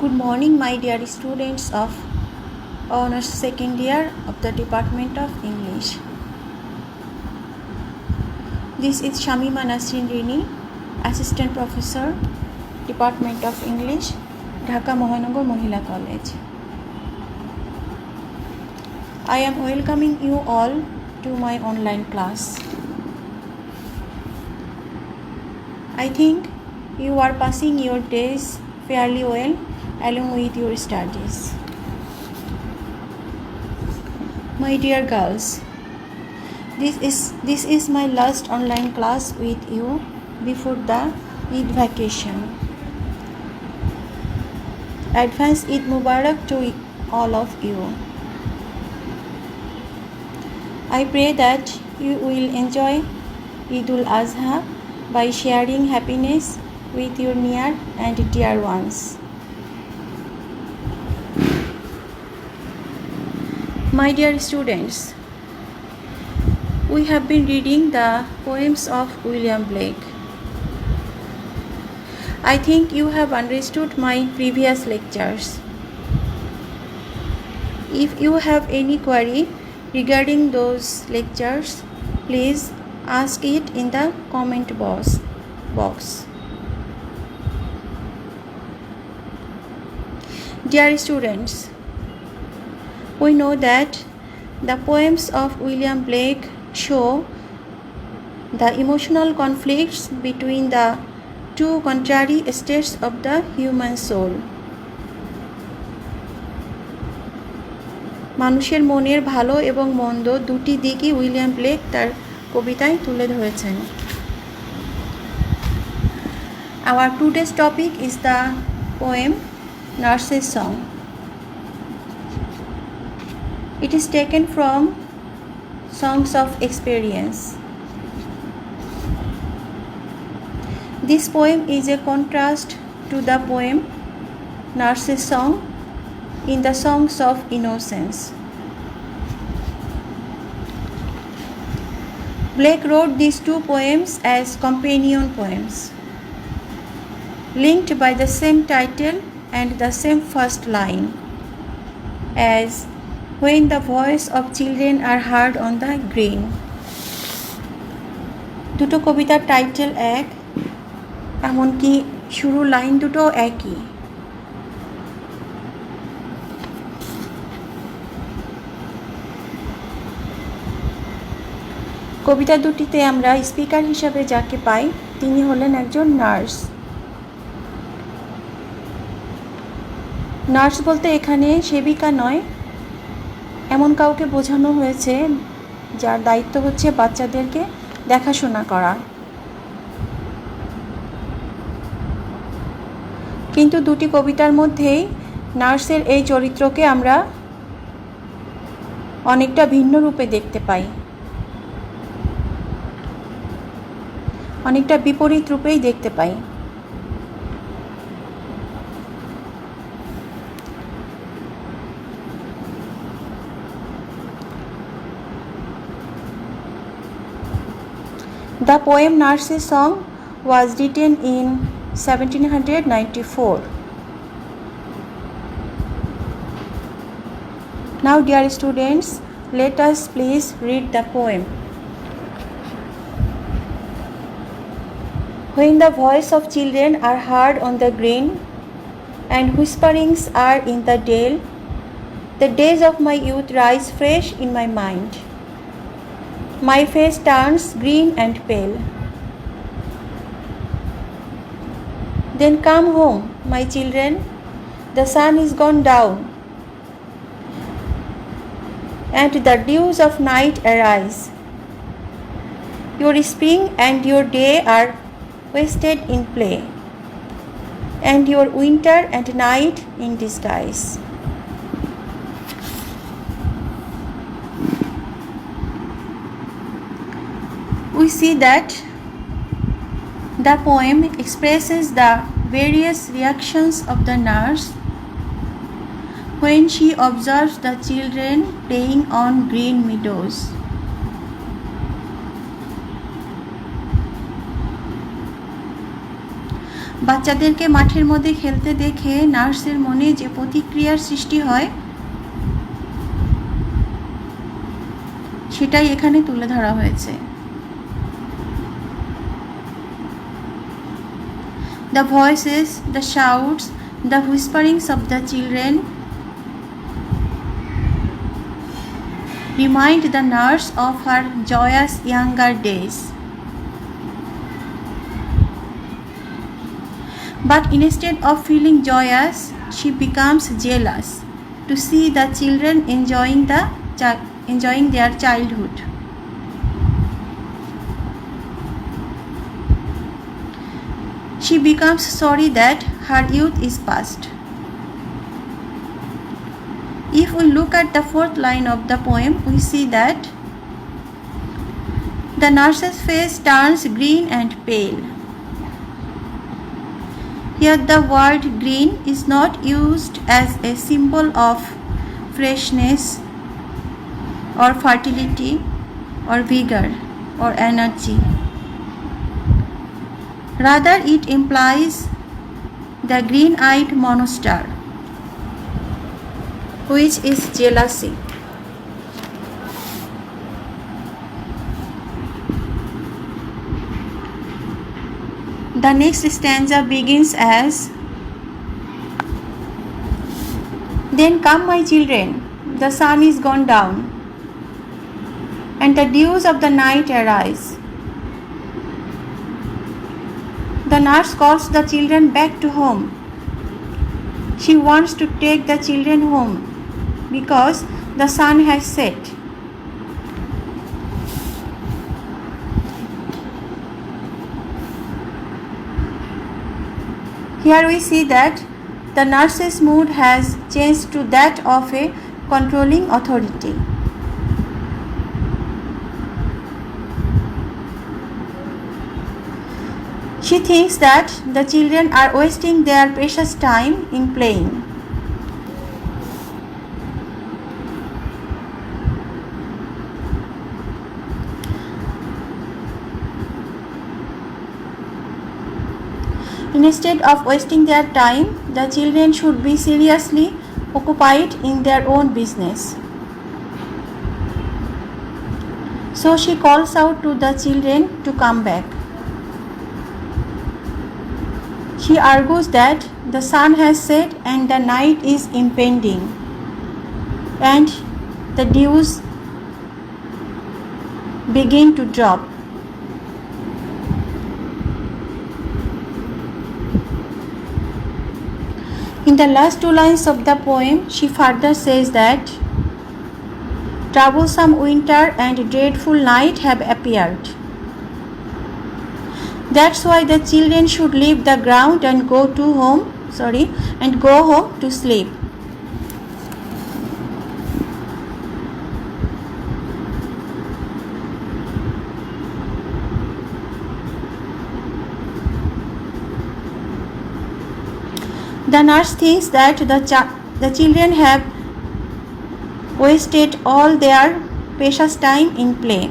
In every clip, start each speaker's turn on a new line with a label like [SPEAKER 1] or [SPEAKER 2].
[SPEAKER 1] Good morning, my dear students of Honors Second Year of the Department of English. This is Shamima Nasrin Rini, Assistant Professor, Department of English, Dhaka Mohanagar Mohila College. I am welcoming you all to my online class. I think you are passing your days fairly well along with your studies. My dear girls, this is my last online class with you before the Eid vacation. Advance Eid Mubarak to all of you. I pray that you will enjoy Eidul Azha by sharing happiness with your near and dear ones. My dear students, we have been reading the poems of William Blake. I think you have understood my previous lectures. If you have any query regarding those lectures, please ask it in the comment box. Dear students, we know that the poems of William Blake show the emotional conflicts between the two contrary states of the human soul. মানুষের মনের ভালো এবং মন্দ দুটি দিকই William Blake তার কবিতায় তুলে ধরেছেন। Our today's topic is the poem Nurse's Song. It is taken from Songs of Experience. This poem is a contrast to the poem Nurse's Song in the Songs of Innocence. Blake wrote these two poems as companion poems, linked by the same title and the same first line, as when the voice of children are heard on the green. দুটো কবিতার title এক, এমনকি শুরুর line দুটো একই। কবিতা দুটিতে আমরা speaker হিসাবে যাকে পাই তিনি হলেন একজন নার্স। নার্স বলতে এখানে সেবিকা নয়, এমন কাউকে বোঝানো হয়েছে যার দায়িত্ব হচ্ছে বাচ্চাদেরকে দেখাশোনা করা। কিন্তু দুটি কবিতার মধ্যেই নার্সের এই চরিত্রকে আমরা অনেকটা ভিন্ন রূপে দেখতে পাই, অনেকটা বিপরীত রূপেই দেখতে পাই। The poem Nurse's Song was written in 1794. Now, dear students, let us please read the poem. When the voice of children are heard on the green, and whisperings are in the dale, the days of my youth rise fresh in my mind. My face turns green and pale. Then come home, my children, the sun is gone down, and the dews of night arise. Your spring and your day are wasted in play, and your winter and night in disguise. We see that the poem expresses the various reactions of the nurse when she observes the children playing on green meadows. বাচ্চাদেরকে মাঠের মধ্যে খেলতে দেখে নার্সের মনে যে প্রতিক্রিয়ার সৃষ্টি হয় সেটাই এখানে তুলে ধরা হয়েছে। The voices, the shouts, the whisperings of the children remind the nurse of her joyous younger days. But instead of feeling joyous, she becomes jealous to see the children enjoying their childhood. She becomes sorry that her youth is past. If we look at the fourth line of the poem, we see that the nurse's face turns green and pale. Here the word green is not used as a symbol of freshness or fertility or vigor or energy. Rather, it implies the green-eyed monster, which is jealousy. The next stanza begins as, "Then come, my children, the sun is gone down, and the dews of the night arise." The nurse calls the children back to home. She wants to take the children home because the sun has set. Here we see that the nurse's mood has changed to that of a controlling authority. She thinks that the children are wasting their precious time in playing. Instead of wasting their time, the children should be seriously occupied in their own business. So she calls out to the children to come back. She argues that the sun has set and the night is impending, and the dews begin to drop. In the last two lines of the poem, she further says that troublesome winter and dreadful night have appeared. That's why the children should leave the ground and go home to sleep. The nurse thinks that the children have wasted all their precious time in play.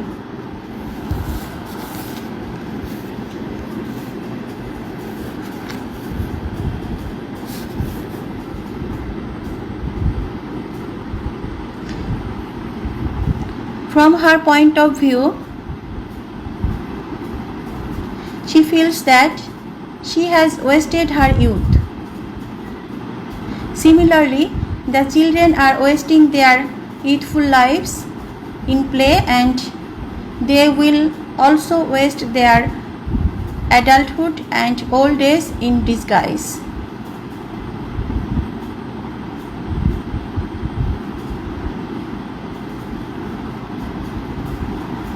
[SPEAKER 1] From her point of view, she feels that she has wasted her youth. Similarly, the children are wasting their youthful lives in play, and they will also waste their adulthood and old age in disguise.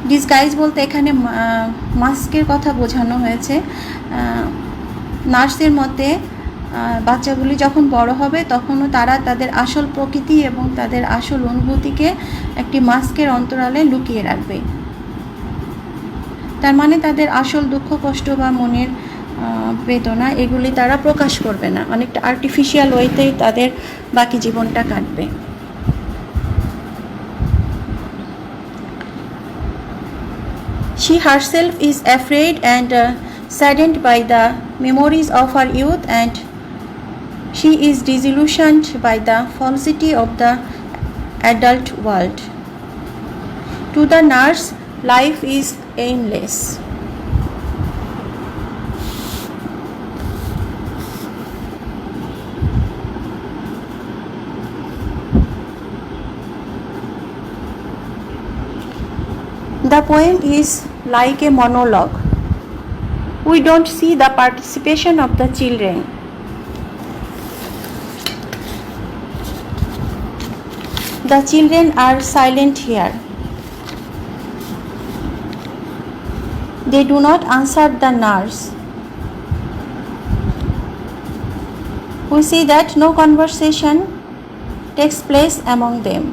[SPEAKER 1] Disguise বলতে এখানে মাস্কের কথা বোঝানো হয়েছে। নার্সের মতে বাচ্চাগুলি যখন বড় হবে তখনও তারা তাদের আসল প্রকৃতি এবং তাদের আসল অনুভূতিকে একটি মাস্কের অন্তরালে লুকিয়ে রাখবে। তার মানে তাদের আসল দুঃখ কষ্ট বা মনের বেদনা এগুলি তারা প্রকাশ করবে না, অনেকটা আর্টিফিশিয়াল ওয়েতেই তাদের বাকি জীবনটা কাটবে। She herself is afraid and saddened by the memories of her youth, and she is disillusioned by the falsity of the adult world. To the nurse, life is aimless. The poem is like a monologue. We don't see the participation of the children. The children are silent here. They do not answer the nurse. We see that no conversation takes place among them.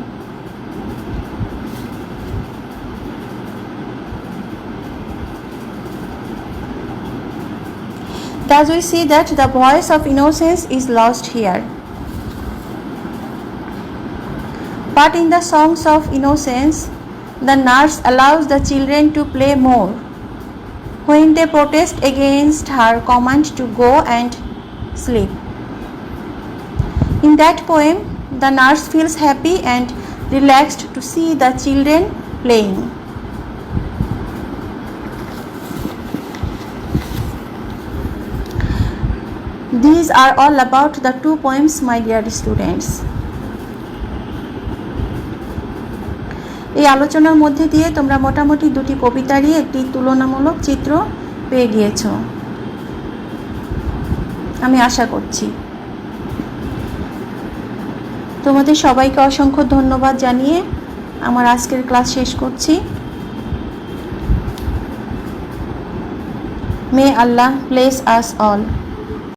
[SPEAKER 1] Thus we see that the voice of innocence is lost here. But in the songs of innocence, the nurse allows the children to play more. When they protest against her command to go and sleep. In that poem, the nurse feels happy and relaxed to see the children playing. These are all about the two poems, my dear students. এই আলোচনার মধ্যে দিয়ে তোমরা মোটামুটি দুটি কবিতারই একটি তুলনামূলক চিত্র পেয়ে গিয়েছো আমি আশা করছি। তোমাদের সবাইকে অসংখ্য ধন্যবাদ জানিয়ে আমার আজকের ক্লাস শেষ করছি। May Allah bless us all.